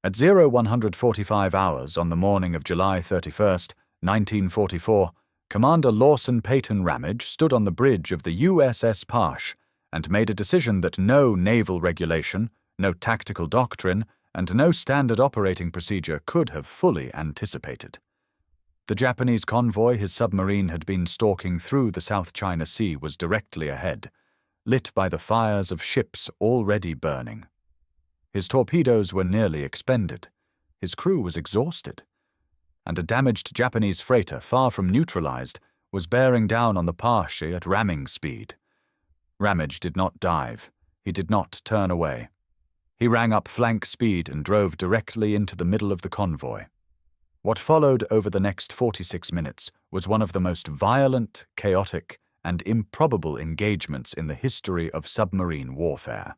At 0145 hours on the morning of July 31st, 1944, Commander Lawson Peyton Ramage stood on the bridge of the USS Parche and made a decision that no naval regulation, no tactical doctrine, and no standard operating procedure could have fully anticipated. The Japanese convoy his submarine had been stalking through the South China Sea was directly ahead, lit by the fires of ships already burning. His torpedoes were nearly expended, his crew was exhausted, and a damaged Japanese freighter, far from neutralized, was bearing down on the Parche at ramming speed. Ramage did not dive, he did not turn away. He rang up flank speed and drove directly into the middle of the convoy. What followed over the next 46 minutes was one of the most violent, chaotic, and improbable engagements in the history of submarine warfare.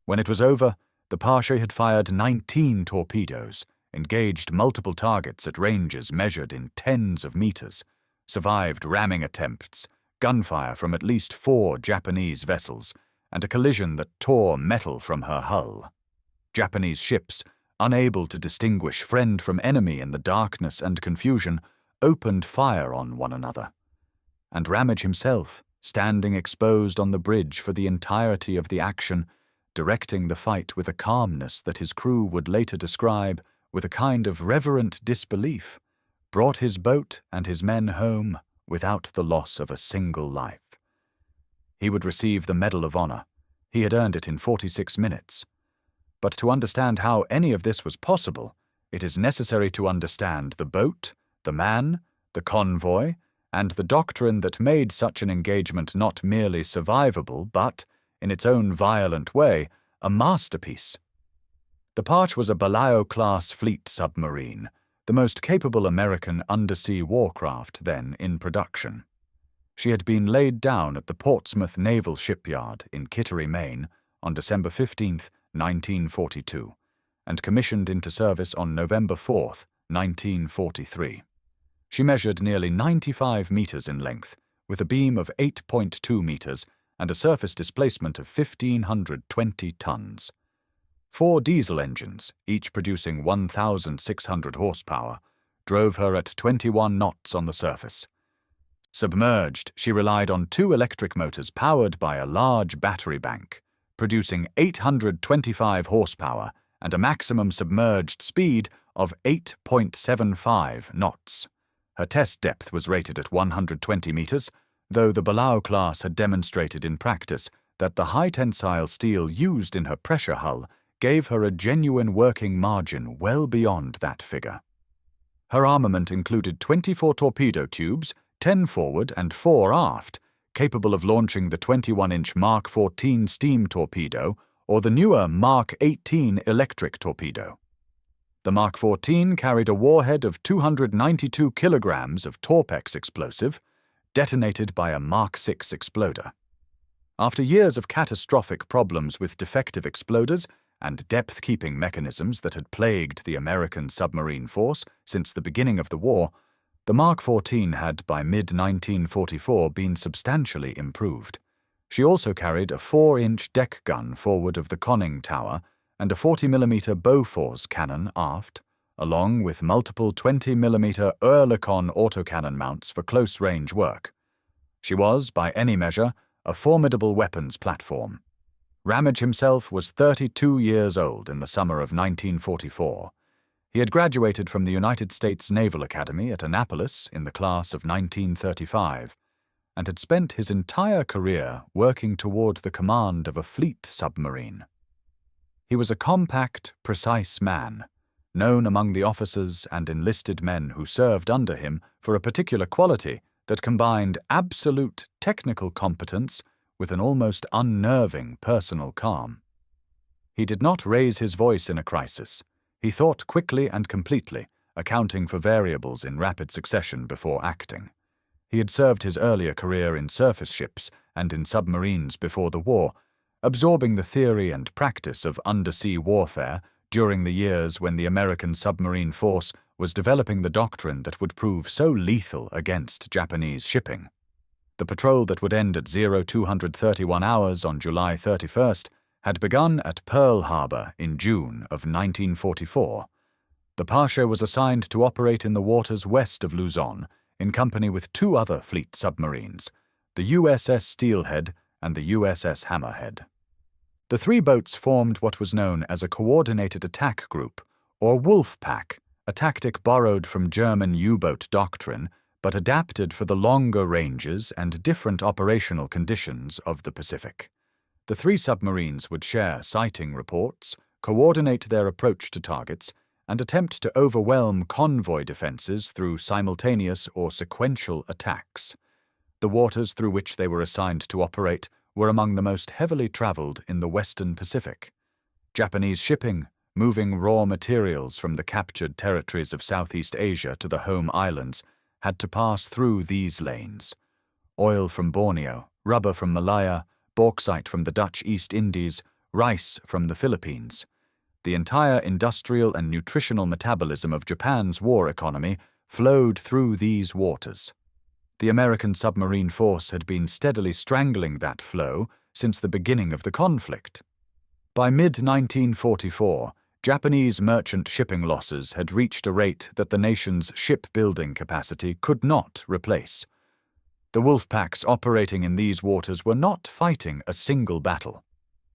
When it was over, the Parche had fired 19 torpedoes, engaged multiple targets at ranges measured in tens of meters, survived ramming attempts, gunfire from at least 4 Japanese vessels, and a collision that tore metal from her hull. Japanese ships, unable to distinguish friend from enemy in the darkness and confusion, opened fire on one another. And Ramage himself, standing exposed on the bridge for the entirety of the action, directing the fight with a calmness that his crew would later describe with a kind of reverent disbelief, brought his boat and his men home without the loss of a single life. He would receive the Medal of Honor. He had earned it in 46 minutes. But to understand how any of this was possible, it is necessary to understand the boat, the man, the convoy, and the doctrine that made such an engagement not merely survivable, but, in its own violent way, a masterpiece. The Parche was a Balao-class fleet submarine, the most capable American undersea warcraft then in production. She had been laid down at the Portsmouth Naval Shipyard in Kittery, Maine, on December 15, 1942, and commissioned into service on November 4, 1943. She measured nearly 95 meters in length, with a beam of 8.2 meters and a surface displacement of 1,520 tons. 4 diesel engines, each producing 1,600 horsepower, drove her at 21 knots on the surface. Submerged, she relied on 2 electric motors powered by a large battery bank, producing 825 horsepower and a maximum submerged speed of 8.75 knots. Her test depth was rated at 120 meters, though the Balao class had demonstrated in practice that the high-tensile steel used in her pressure hull gave her a genuine working margin well beyond that figure. Her armament included 24 torpedo tubes, 10 forward and 4 aft, capable of launching the 21-inch Mark 14 steam torpedo or the newer Mark 18 electric torpedo. The Mark 14 carried a warhead of 292 kilograms of Torpex explosive, detonated by a Mark 6 exploder. After years of catastrophic problems with defective exploders and depth-keeping mechanisms that had plagued the American submarine force since the beginning of the war, the Mark 14 had by mid-1944 been substantially improved. She also carried a 4-inch deck gun forward of the conning tower and a 40mm Bofors cannon aft, along with multiple 20mm Oerlikon autocannon mounts for close-range work. She was, by any measure, a formidable weapons platform. Ramage himself was 32 years old in the summer of 1944. He had graduated from the United States Naval Academy at Annapolis in the class of 1935, and had spent his entire career working toward the command of a fleet submarine. He was a compact, precise man, known among the officers and enlisted men who served under him for a particular quality that combined absolute technical competence with an almost unnerving personal calm. He did not raise his voice in a crisis. He thought quickly and completely, accounting for variables in rapid succession before acting. He had served his earlier career in surface ships and in submarines before the war, absorbing the theory and practice of undersea warfare during the years when the American submarine force was developing the doctrine that would prove so lethal against Japanese shipping. The patrol that would end at 0231 hours on July 31st had begun at Pearl Harbor in June of 1944. The Parche was assigned to operate in the waters west of Luzon in company with two other fleet submarines, the USS Steelhead and the USS Hammerhead. The three boats formed what was known as a coordinated attack group, or wolf pack, a tactic borrowed from German U-boat doctrine but adapted for the longer ranges and different operational conditions of the Pacific. The three submarines would share sighting reports, coordinate their approach to targets, and attempt to overwhelm convoy defenses through simultaneous or sequential attacks. The waters through which they were assigned to operate were among the most heavily traveled in the Western Pacific. Japanese shipping, moving raw materials from the captured territories of Southeast Asia to the home islands, had to pass through these lanes. Oil from Borneo, rubber from Malaya, bauxite from the Dutch East Indies, rice from the Philippines. The entire industrial and nutritional metabolism of Japan's war economy flowed through these waters. The American submarine force had been steadily strangling that flow since the beginning of the conflict. By mid-1944, Japanese merchant shipping losses had reached a rate that the nation's shipbuilding capacity could not replace. The wolfpacks operating in these waters were not fighting a single battle.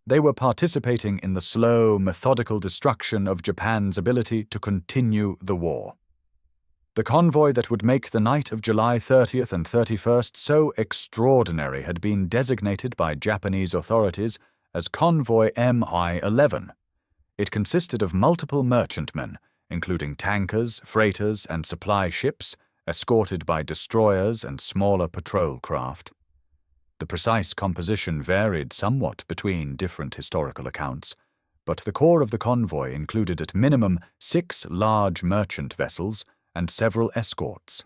They were participating in the slow, methodical destruction of Japan's ability to continue the war. The convoy that would make the night of July 30th and 31st so extraordinary had been designated by Japanese authorities as Convoy MI-11. It consisted of multiple merchantmen, including tankers, freighters, and supply ships, escorted by destroyers and smaller patrol craft. The precise composition varied somewhat between different historical accounts, but the core of the convoy included at minimum 6 large merchant vessels and several escorts.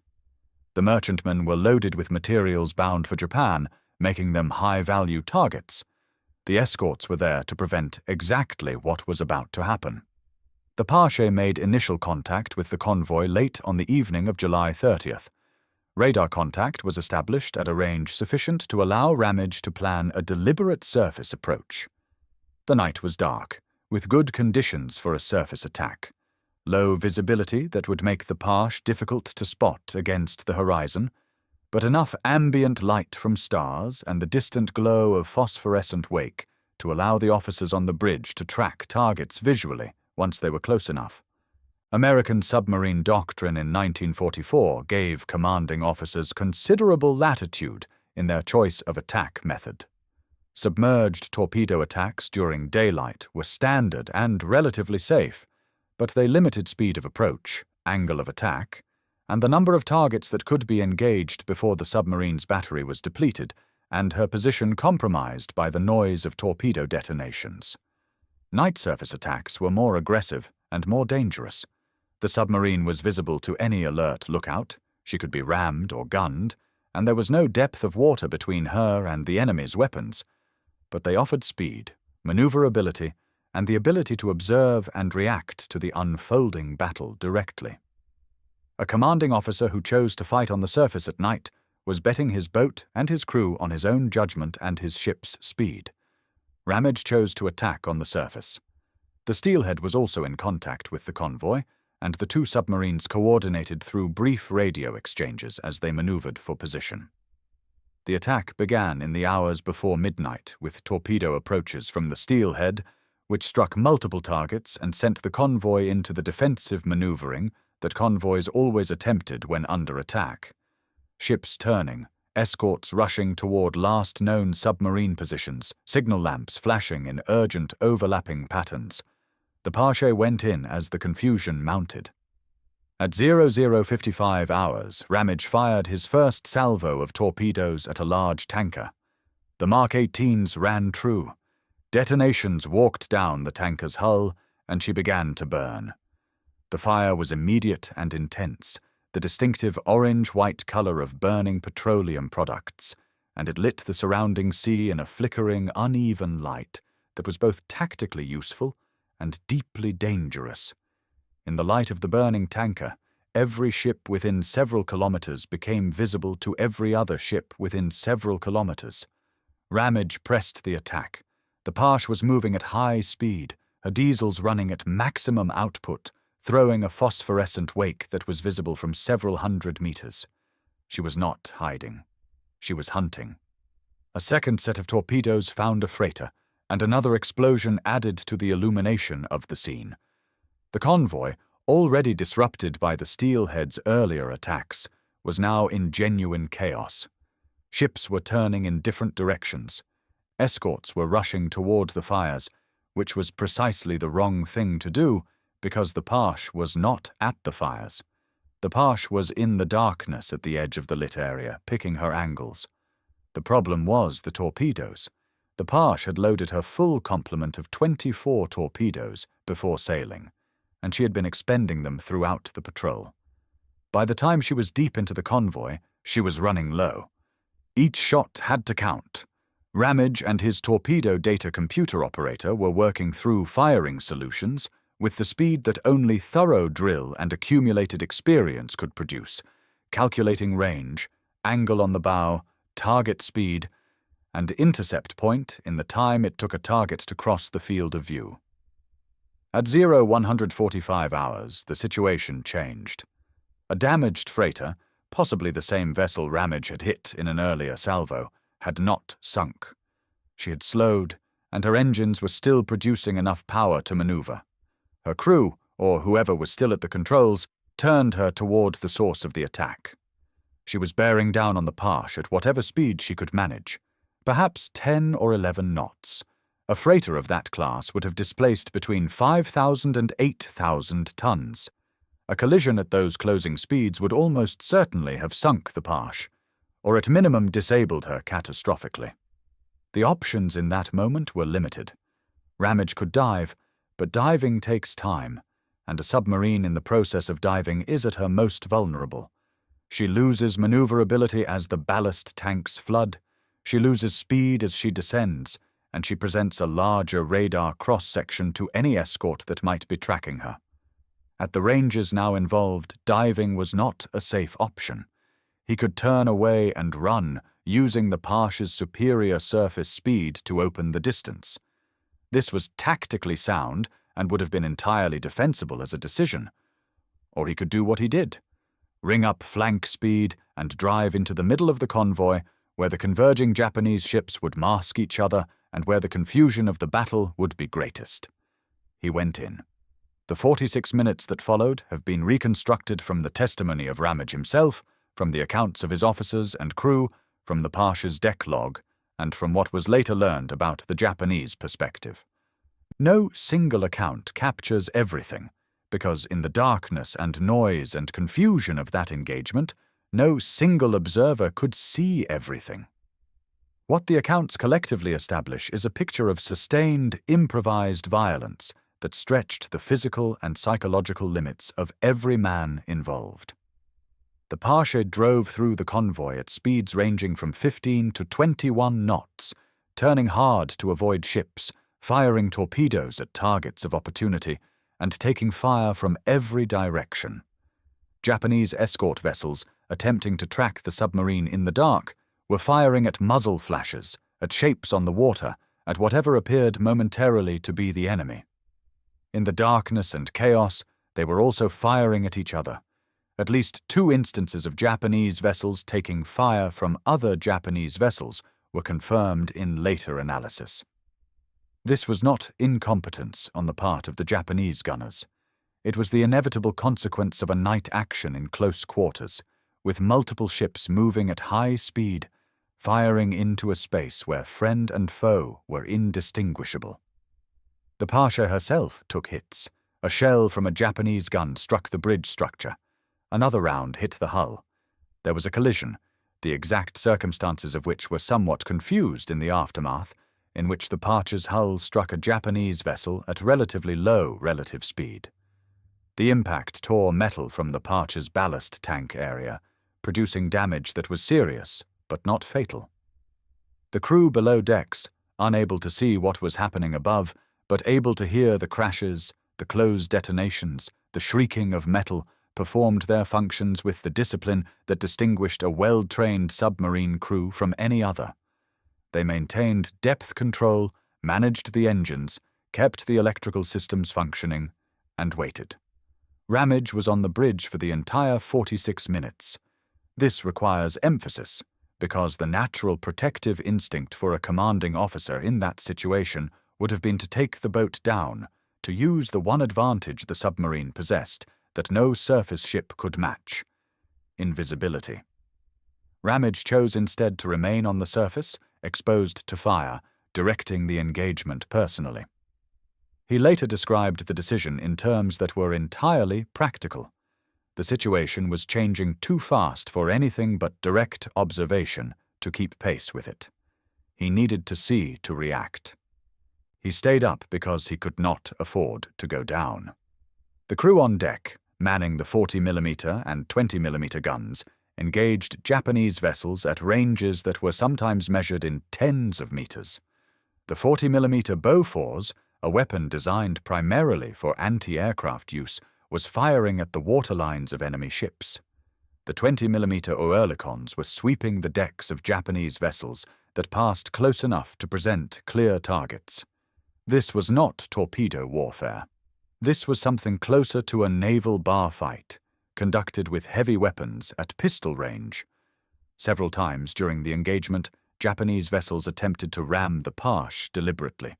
The merchantmen were loaded with materials bound for Japan, making them high-value targets. The escorts were there to prevent exactly what was about to happen. The Parche made initial contact with the convoy late on the evening of July 30th. Radar contact was established at a range sufficient to allow Ramage to plan a deliberate surface approach. The night was dark, with good conditions for a surface attack. Low visibility that would make the Parche difficult to spot against the horizon, but enough ambient light from stars and the distant glow of phosphorescent wake to allow the officers on the bridge to track targets visually once they were close enough. American submarine doctrine in 1944 gave commanding officers considerable latitude in their choice of attack method. Submerged torpedo attacks during daylight were standard and relatively safe, but they limited speed of approach, angle of attack, and the number of targets that could be engaged before the submarine's battery was depleted and her position compromised by the noise of torpedo detonations. Night surface attacks were more aggressive and more dangerous. The submarine was visible to any alert lookout, she could be rammed or gunned, and there was no depth of water between her and the enemy's weapons. But they offered speed, maneuverability, and the ability to observe and react to the unfolding battle directly. A commanding officer who chose to fight on the surface at night was betting his boat and his crew on his own judgment and his ship's speed. Ramage chose to attack on the surface. The Steelhead was also in contact with the convoy, and the two submarines coordinated through brief radio exchanges as they maneuvered for position. The attack began in the hours before midnight with torpedo approaches from the Steelhead, which struck multiple targets and sent the convoy into the defensive maneuvering that convoys always attempted when under attack. Ships turning, escorts rushing toward last known submarine positions, signal lamps flashing in urgent overlapping patterns. The Parche went in as the confusion mounted. At 00:55 hours, Ramage fired his first salvo of torpedoes at a large tanker. The Mark 18s ran true. Detonations walked down the tanker's hull, and she began to burn. The fire was immediate and intense, the distinctive orange-white color of burning petroleum products, and it lit the surrounding sea in a flickering, uneven light that was both tactically useful and deeply dangerous. In the light of the burning tanker, every ship within several kilometers became visible to every other ship within several kilometers. Ramage pressed the attack. The Parche was moving at high speed, her diesels running at maximum output, throwing a phosphorescent wake that was visible from several hundred meters. She was not hiding. She was hunting. A second set of torpedoes found a freighter, and another explosion added to the illumination of the scene. The convoy, already disrupted by the steelheads' earlier attacks, was now in genuine chaos. Ships were turning in different directions. Escorts were rushing toward the fires, which was precisely the wrong thing to do because the Parche was not at the fires. The Parche was in the darkness at the edge of the lit area, picking her angles. The problem was the torpedoes. The Parche had loaded her full complement of 24 torpedoes before sailing, and she had been expending them throughout the patrol. By the time she was deep into the convoy, she was running low. Each shot had to count. Ramage and his torpedo data computer operator were working through firing solutions with the speed that only thorough drill and accumulated experience could produce, calculating range, angle on the bow, target speed, and intercept point in the time it took a target to cross the field of view. At 0145 hours, the situation changed. A damaged freighter, possibly the same vessel Ramage had hit in an earlier salvo, had not sunk. She had slowed, and her engines were still producing enough power to maneuver. Her crew, or whoever was still at the controls, turned her toward the source of the attack. She was bearing down on the Parche at whatever speed she could manage, perhaps 10 or 11 knots. A freighter of that class would have displaced between 5,000 and 8,000 tons. A collision at those closing speeds would almost certainly have sunk the Parche, or at minimum disabled her catastrophically. The options in that moment were limited. Ramage could dive, but diving takes time, and a submarine in the process of diving is at her most vulnerable. She loses maneuverability as the ballast tanks flood, she loses speed as she descends, and she presents a larger radar cross-section to any escort that might be tracking her. At the ranges now involved, diving was not a safe option. He could turn away and run, using the Parche's superior surface speed to open the distance. This was tactically sound and would have been entirely defensible as a decision. Or he could do what he did: ring up flank speed and drive into the middle of the convoy, where the converging Japanese ships would mask each other and where the confusion of the battle would be greatest. He went in. The 46 minutes that followed have been reconstructed from the testimony of Ramage himself, from the accounts of his officers and crew, from the Parche's deck log, and from what was later learned about the Japanese perspective. No single account captures everything, because in the darkness and noise and confusion of that engagement, no single observer could see everything. What the accounts collectively establish is a picture of sustained, improvised violence that stretched the physical and psychological limits of every man involved. The Parche drove through the convoy at speeds ranging from 15 to 21 knots, turning hard to avoid ships, firing torpedoes at targets of opportunity, and taking fire from every direction. Japanese escort vessels, attempting to track the submarine in the dark, were firing at muzzle flashes, at shapes on the water, at whatever appeared momentarily to be the enemy. In the darkness and chaos, they were also firing at each other. At least 2 instances of Japanese vessels taking fire from other Japanese vessels were confirmed in later analysis. This was not incompetence on the part of the Japanese gunners. It was the inevitable consequence of a night action in close quarters, with multiple ships moving at high speed, firing into a space where friend and foe were indistinguishable. The Parche herself took hits. A shell from a Japanese gun struck the bridge structure. Another round hit the hull. There was a collision, the exact circumstances of which were somewhat confused in the aftermath, in which the Parche's hull struck a Japanese vessel at relatively low relative speed. The impact tore metal from the Parche's ballast tank area, producing damage that was serious but not fatal. The crew below decks, unable to see what was happening above, but able to hear the crashes, the closed detonations, the shrieking of metal, performed their functions with the discipline that distinguished a well-trained submarine crew from any other. They maintained depth control, managed the engines, kept the electrical systems functioning, and waited. Ramage was on the bridge for the entire 46 minutes. This requires emphasis, because the natural protective instinct for a commanding officer in that situation would have been to take the boat down, to use the one advantage the submarine possessed that no surface ship could match: invisibility. Ramage chose instead to remain on the surface, exposed to fire, directing the engagement personally. He later described the decision in terms that were entirely practical. The situation was changing too fast for anything but direct observation to keep pace with it. He needed to see to react. He stayed up because he could not afford to go down. The crew on deck, manning the 40mm and 20mm guns, engaged Japanese vessels at ranges that were sometimes measured in tens of meters. The 40mm Bofors, a weapon designed primarily for anti-aircraft use, was firing at the waterlines of enemy ships. The 20mm Oerlikons were sweeping the decks of Japanese vessels that passed close enough to present clear targets. This was not torpedo warfare. This was something closer to a naval bar fight, conducted with heavy weapons at pistol range. Several times during the engagement, Japanese vessels attempted to ram the Parche deliberately.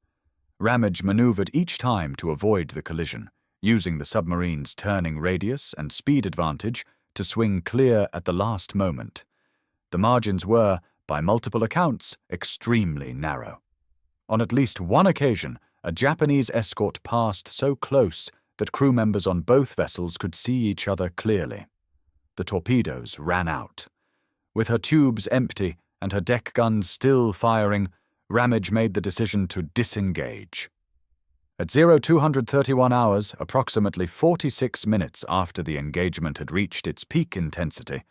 Ramage maneuvered each time to avoid the collision, using the submarine's turning radius and speed advantage to swing clear at the last moment. The margins were, by multiple accounts, extremely narrow. On at least one occasion, a Japanese escort passed so close that crew members on both vessels could see each other clearly. The torpedoes ran out. With her tubes empty and her deck guns still firing, Ramage made the decision to disengage. At 0231 hours, approximately 46 minutes after the engagement had reached its peak intensity,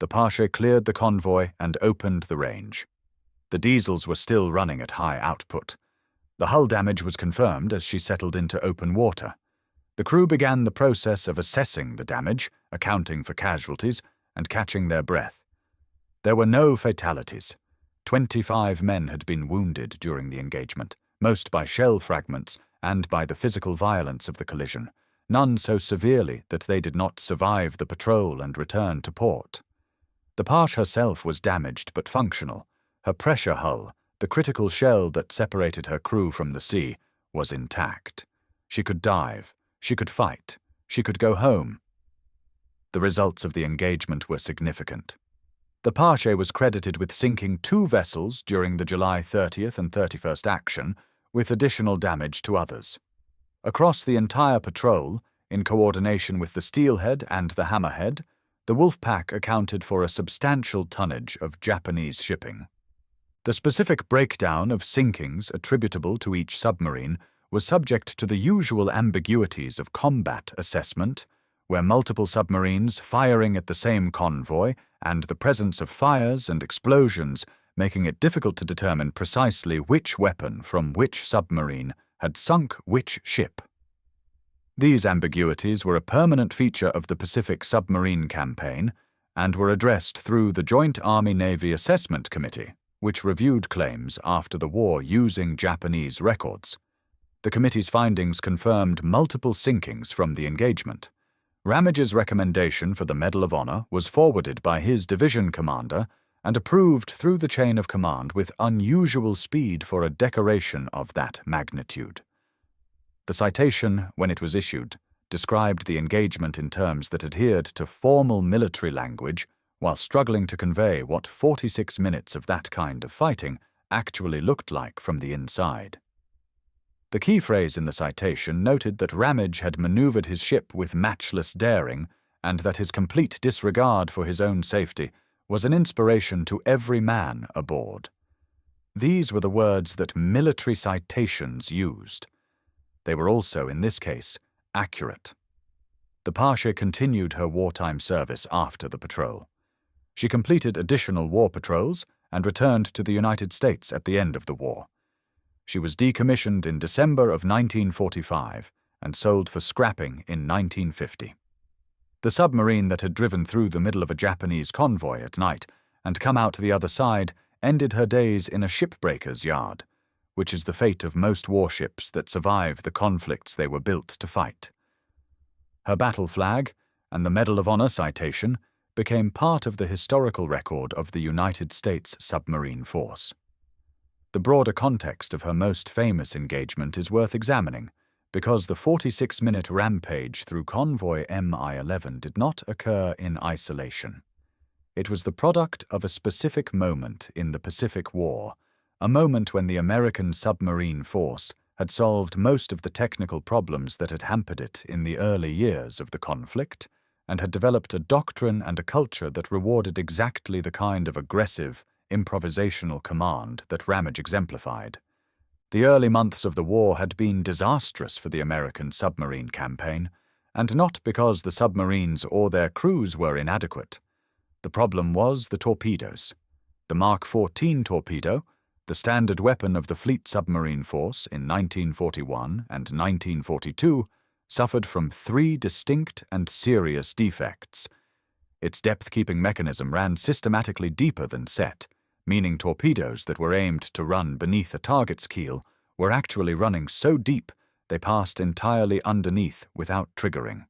the Parche cleared the convoy and opened the range. The diesels were still running at high output. The hull damage was confirmed as she settled into open water. The crew began the process of assessing the damage, accounting for casualties, and catching their breath. There were no fatalities. 25 men had been wounded during the engagement, most by shell fragments and by the physical violence of the collision, none so severely that they did not survive the patrol and return to port. The Parche herself was damaged but functional. Her pressure hull, the critical shell that separated her crew from the sea, was intact. She could dive, she could fight, she could go home. The results of the engagement were significant. The Parche was credited with sinking 2 vessels during the July 30th and 31st action, with additional damage to others. Across the entire patrol, in coordination with the Steelhead and the Hammerhead, the Wolfpack accounted for a substantial tonnage of Japanese shipping. The specific breakdown of sinkings attributable to each submarine was subject to the usual ambiguities of combat assessment, where multiple submarines firing at the same convoy and the presence of fires and explosions making it difficult to determine precisely which weapon from which submarine had sunk which ship. These ambiguities were a permanent feature of the Pacific Submarine Campaign and were addressed through the Joint Army-Navy Assessment Committee, which reviewed claims after the war using Japanese records. The committee's findings confirmed multiple sinkings from the engagement. Ramage's recommendation for the Medal of Honor was forwarded by his division commander and approved through the chain of command with unusual speed for a decoration of that magnitude. The citation, when it was issued, described the engagement in terms that adhered to formal military language while struggling to convey what 46 minutes of that kind of fighting actually looked like from the inside. The key phrase in the citation noted that Ramage had maneuvered his ship with matchless daring and that his complete disregard for his own safety was an inspiration to every man aboard. These were the words that military citations used. They were also, in this case, accurate. The Parche continued her wartime service after the patrol. She completed additional war patrols and returned to the United States at the end of the war. She was decommissioned in December of 1945 and sold for scrapping in 1950. The submarine that had driven through the middle of a Japanese convoy at night and come out the other side ended her days in a shipbreaker's yard, which is the fate of most warships that survive the conflicts they were built to fight. Her battle flag and the Medal of Honor citation became part of the historical record of the United States submarine force. The broader context of her most famous engagement is worth examining, because the 46-minute rampage through convoy MI-11 did not occur in isolation. It was the product of a specific moment in the Pacific War, a moment when the American submarine force had solved most of the technical problems that had hampered it in the early years of the conflict, and had developed a doctrine and a culture that rewarded exactly the kind of aggressive, improvisational command that Ramage exemplified. The early months of the war had been disastrous for the American submarine campaign, and not because the submarines or their crews were inadequate. The problem was the torpedoes. The Mark 14 torpedo, the standard weapon of the fleet submarine force in 1941 and 1942, suffered from 3 distinct and serious defects. Its depth-keeping mechanism ran systematically deeper than set, meaning torpedoes that were aimed to run beneath a target's keel were actually running so deep they passed entirely underneath without triggering.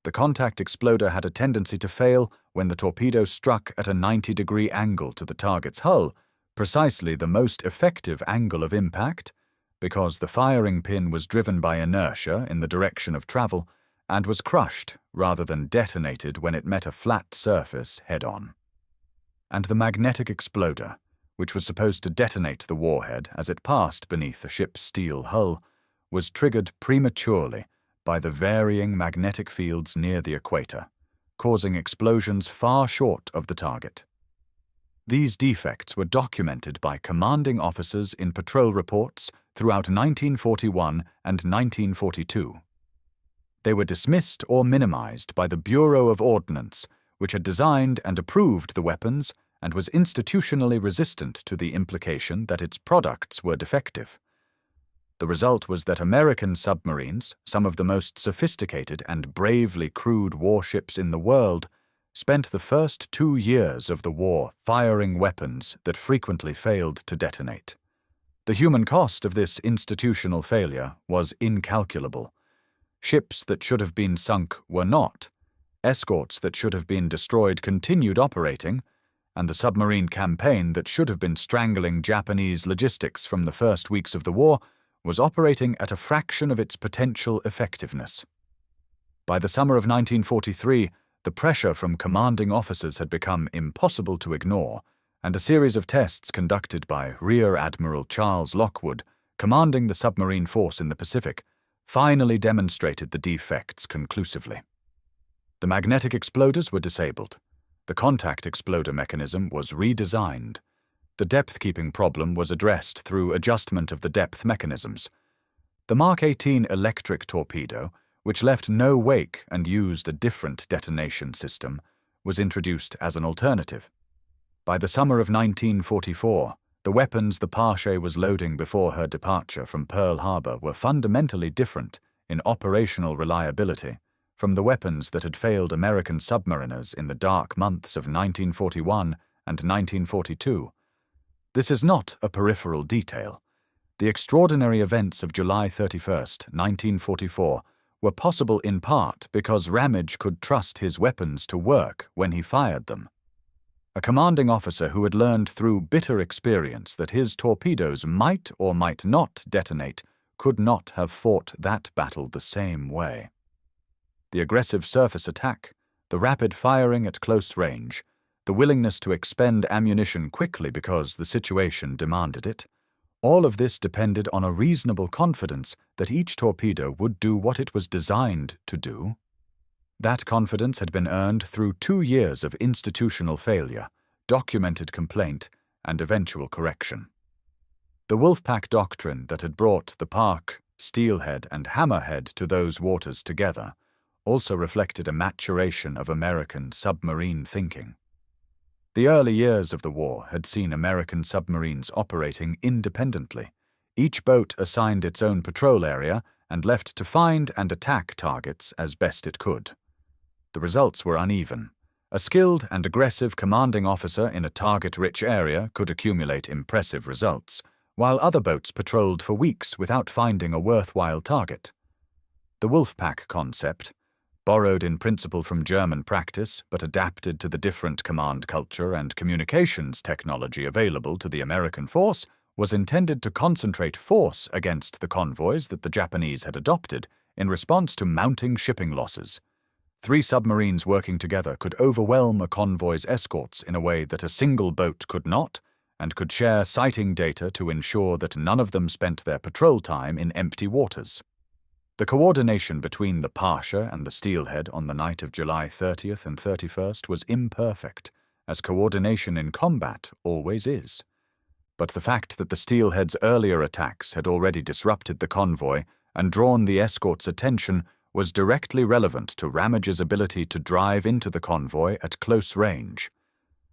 The contact exploder had a tendency to fail when the torpedo struck at a 90-degree angle to the target's hull, precisely the most effective angle of impact, because the firing pin was driven by inertia in the direction of travel and was crushed rather than detonated when it met a flat surface head-on. And the magnetic exploder, which was supposed to detonate the warhead as it passed beneath a ship's steel hull, was triggered prematurely by the varying magnetic fields near the equator, causing explosions far short of the target. These defects were documented by commanding officers in patrol reports throughout 1941 and 1942. They were dismissed or minimized by the Bureau of Ordnance, which had designed and approved the weapons and was institutionally resistant to the implication that its products were defective. The result was that American submarines, some of the most sophisticated and bravely crewed warships in the world, spent the first 2 years of the war firing weapons that frequently failed to detonate. The human cost of this institutional failure was incalculable. Ships that should have been sunk were not, escorts that should have been destroyed continued operating, and the submarine campaign that should have been strangling Japanese logistics from the first weeks of the war was operating at a fraction of its potential effectiveness. By the summer of 1943, the pressure from commanding officers had become impossible to ignore, and a series of tests conducted by Rear Admiral Charles Lockwood, commanding the submarine force in the Pacific, finally demonstrated the defects conclusively. The magnetic exploders were disabled. The contact exploder mechanism was redesigned. The depth-keeping problem was addressed through adjustment of the depth mechanisms. The Mark 18 electric torpedo, which left no wake and used a different detonation system, was introduced as an alternative. By the summer of 1944, the weapons the Parche was loading before her departure from Pearl Harbor were fundamentally different in operational reliability from the weapons that had failed American submariners in the dark months of 1941 and 1942. This is not a peripheral detail. The extraordinary events of July 31, 1944, were possible in part because Ramage could trust his weapons to work when he fired them. A commanding officer who had learned through bitter experience that his torpedoes might or might not detonate could not have fought that battle the same way. The aggressive surface attack, the rapid firing at close range, the willingness to expend ammunition quickly because the situation demanded it, all of this depended on a reasonable confidence that each torpedo would do what it was designed to do. That confidence had been earned through 2 years of institutional failure, documented complaint, and eventual correction. The Wolfpack doctrine that had brought the Parche, Steelhead, and Hammerhead to those waters together also reflected a maturation of American submarine thinking. The early years of the war had seen American submarines operating independently. Each boat assigned its own patrol area and left to find and attack targets as best it could. The results were uneven. A skilled and aggressive commanding officer in a target-rich area could accumulate impressive results, while other boats patrolled for weeks without finding a worthwhile target. The Wolfpack concept, borrowed in principle from German practice but adapted to the different command culture and communications technology available to the American force, was intended to concentrate force against the convoys that the Japanese had adopted in response to mounting shipping losses. 3 submarines working together could overwhelm a convoy's escorts in a way that a single boat could not, and could share sighting data to ensure that none of them spent their patrol time in empty waters. The coordination between the Parche and the Steelhead on the night of July 30th and 31st was imperfect, as coordination in combat always is. But the fact that the Steelhead's earlier attacks had already disrupted the convoy and drawn the escort's attention was directly relevant to Ramage's ability to drive into the convoy at close range.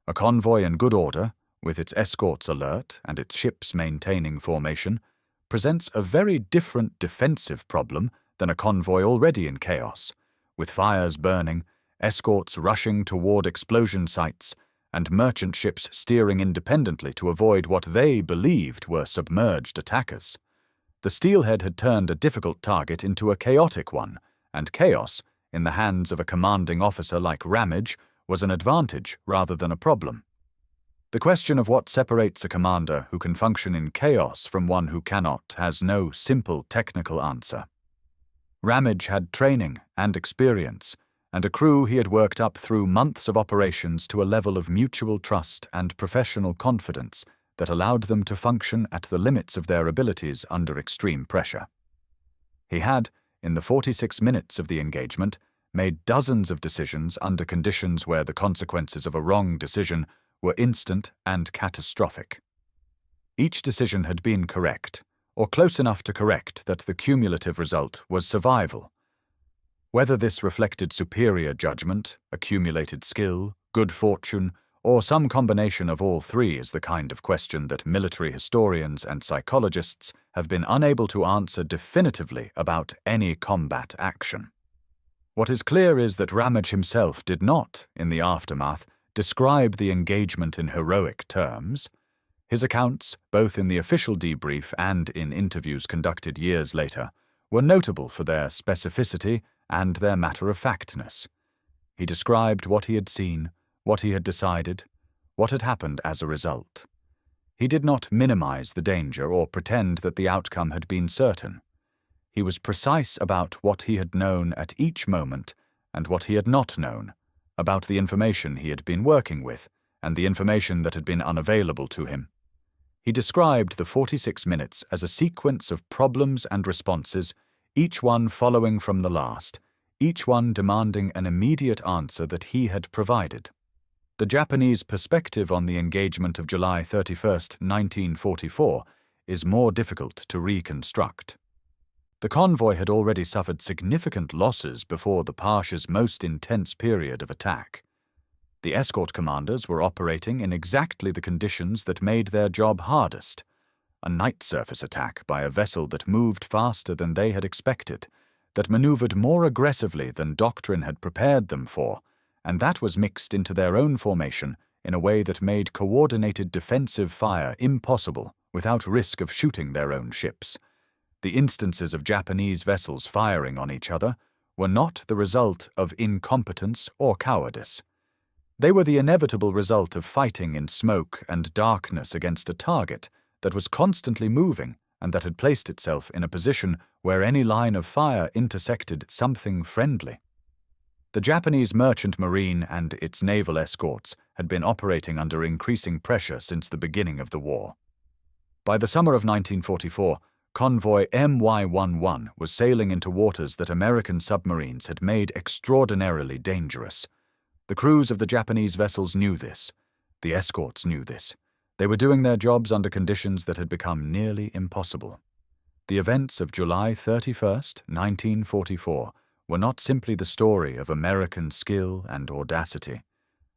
A convoy in good order, with its escorts alert and its ships maintaining formation, presents a very different defensive problem than a convoy already in chaos, with fires burning, escorts rushing toward explosion sites, and merchant ships steering independently to avoid what they believed were submerged attackers. The Steelhead had turned a difficult target into a chaotic one, and chaos, in the hands of a commanding officer like Ramage, was an advantage rather than a problem. The question of what separates a commander who can function in chaos from one who cannot has no simple technical answer. Ramage had training and experience, and a crew he had worked up through months of operations to a level of mutual trust and professional confidence that allowed them to function at the limits of their abilities under extreme pressure. He had, in the 46 minutes of the engagement, made dozens of decisions under conditions where the consequences of a wrong decision were instant and catastrophic. Each decision had been correct, or close enough to correct that the cumulative result was survival. Whether this reflected superior judgment, accumulated skill, good fortune, or some combination of all three is the kind of question that military historians and psychologists have been unable to answer definitively about any combat action. What is clear is that Ramage himself did not, in the aftermath, describe the engagement in heroic terms. His accounts, both in the official debrief and in interviews conducted years later, were notable for their specificity and their matter-of-factness. He described what he had seen, what he had decided, what had happened as a result. He did not minimize the danger or pretend that the outcome had been certain. He was precise about what he had known at each moment and what he had not known, about the information he had been working with and the information that had been unavailable to him. He described the 46 minutes as a sequence of problems and responses, each one following from the last, each one demanding an immediate answer that he had provided. The Japanese perspective on the engagement of July 31st, 1944, is more difficult to reconstruct. The convoy had already suffered significant losses before the Parche's most intense period of attack. The escort commanders were operating in exactly the conditions that made their job hardest: a night surface attack by a vessel that moved faster than they had expected, that maneuvered more aggressively than doctrine had prepared them for, and that was mixed into their own formation in a way that made coordinated defensive fire impossible without risk of shooting their own ships. The instances of Japanese vessels firing on each other were not the result of incompetence or cowardice. They were the inevitable result of fighting in smoke and darkness against a target that was constantly moving and that had placed itself in a position where any line of fire intersected something friendly. The Japanese merchant marine and its naval escorts had been operating under increasing pressure since the beginning of the war. By the summer of 1944, convoy MY-11 was sailing into waters that American submarines had made extraordinarily dangerous. The crews of the Japanese vessels knew this. The escorts knew this. They were doing their jobs under conditions that had become nearly impossible. The events of July 31st, 1944, were not simply the story of American skill and audacity.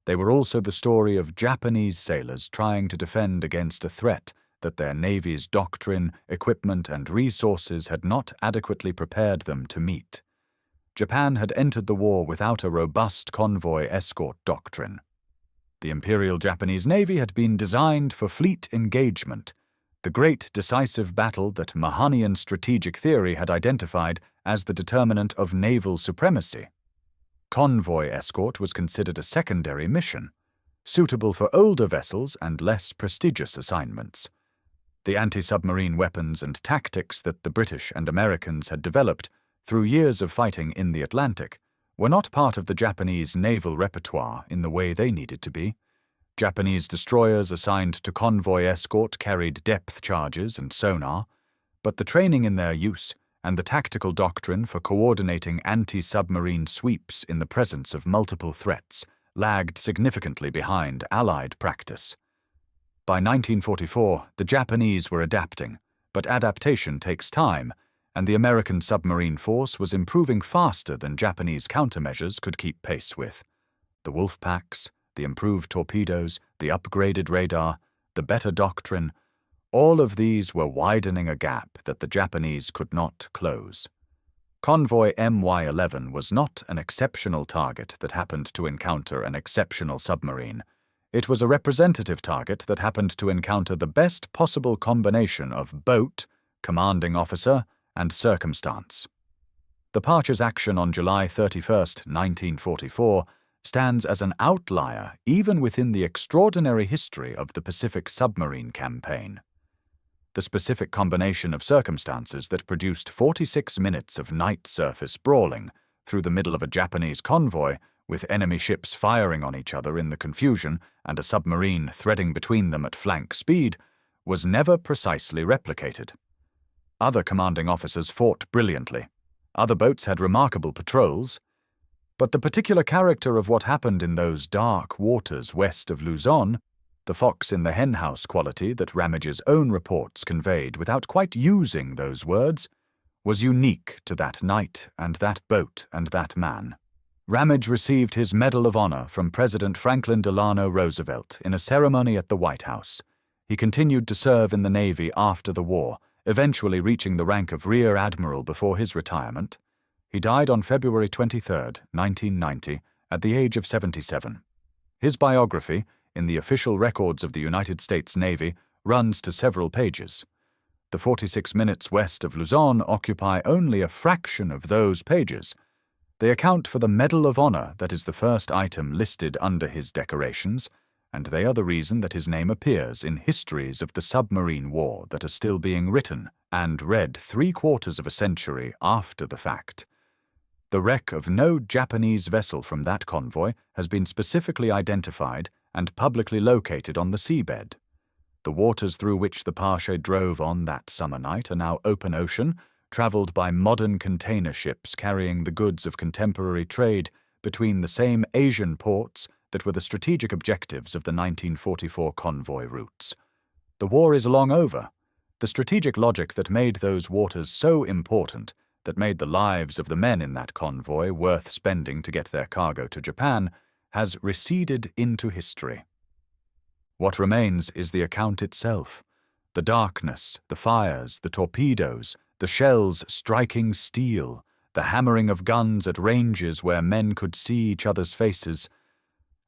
They were also the story of Japanese sailors trying to defend against a threat that their navy's doctrine, equipment, and resources had not adequately prepared them to meet. Japan had entered the war without a robust convoy escort doctrine. The Imperial Japanese Navy had been designed for fleet engagement, the great decisive battle that Mahanian strategic theory had identified as the determinant of naval supremacy. Convoy escort was considered a secondary mission, suitable for older vessels and less prestigious assignments. The anti-submarine weapons and tactics that the British and Americans had developed through years of fighting in the Atlantic were not part of the Japanese naval repertoire in the way they needed to be. Japanese destroyers assigned to convoy escort carried depth charges and sonar, but the training in their use and the tactical doctrine for coordinating anti-submarine sweeps in the presence of multiple threats lagged significantly behind Allied practice. By 1944, the Japanese were adapting, but adaptation takes time, and the American submarine force was improving faster than Japanese countermeasures could keep pace with. The wolf packs, the improved torpedoes, the upgraded radar, the better doctrine, all of these were widening a gap that the Japanese could not close. Convoy MY-11 was not an exceptional target that happened to encounter an exceptional submarine. It was a representative target that happened to encounter the best possible combination of boat, commanding officer, and circumstance. The Parche's action on July 31, 1944, stands as an outlier even within the extraordinary history of the Pacific submarine campaign. The specific combination of circumstances that produced 46 minutes of night surface brawling through the middle of a Japanese convoy, with enemy ships firing on each other in the confusion and a submarine threading between them at flank speed, was never precisely replicated. Other commanding officers fought brilliantly. Other boats had remarkable patrols. But the particular character of what happened in those dark waters west of Luzon, the fox in the henhouse quality that Ramage's own reports conveyed without quite using those words, was unique to that night and that boat and that man. Ramage received his Medal of Honor from President Franklin Delano Roosevelt in a ceremony at the White House. He continued to serve in the Navy after the war, eventually reaching the rank of Rear Admiral before his retirement. He died on February 23, 1990, at the age of 77. His biography, in the official records of the United States Navy, runs to several pages. The 46 minutes west of Luzon occupy only a fraction of those pages. They account for the Medal of Honor that is the first item listed under his decorations, and they are the reason that his name appears in histories of the submarine war that are still being written and read 3/4 of a century after the fact. The wreck of no Japanese vessel from that convoy has been specifically identified and publicly located on the seabed. The waters through which the Parche drove on that summer night are now open ocean, traveled by modern container ships carrying the goods of contemporary trade between the same Asian ports that were the strategic objectives of the 1944 convoy routes. The war is long over. The strategic logic that made those waters so important, that made the lives of the men in that convoy worth spending to get their cargo to Japan, has receded into history. What remains is the account itself. The darkness, the fires, the torpedoes, the shells striking steel, the hammering of guns at ranges where men could see each other's faces,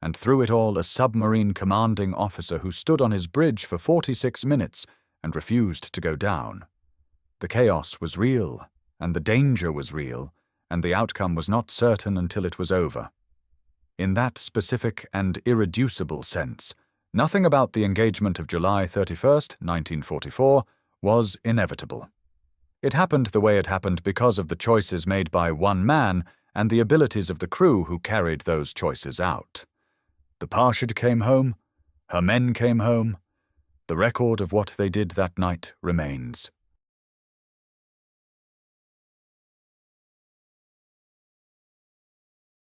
and through it all a submarine commanding officer who stood on his bridge for 46 minutes and refused to go down. The chaos was real, and the danger was real, and the outcome was not certain until it was over. In that specific and irreducible sense, nothing about the engagement of July 31, 1944, was inevitable. It happened the way it happened because of the choices made by one man and the abilities of the crew who carried those choices out. The Parche came home, her men came home. The record of what they did that night remains.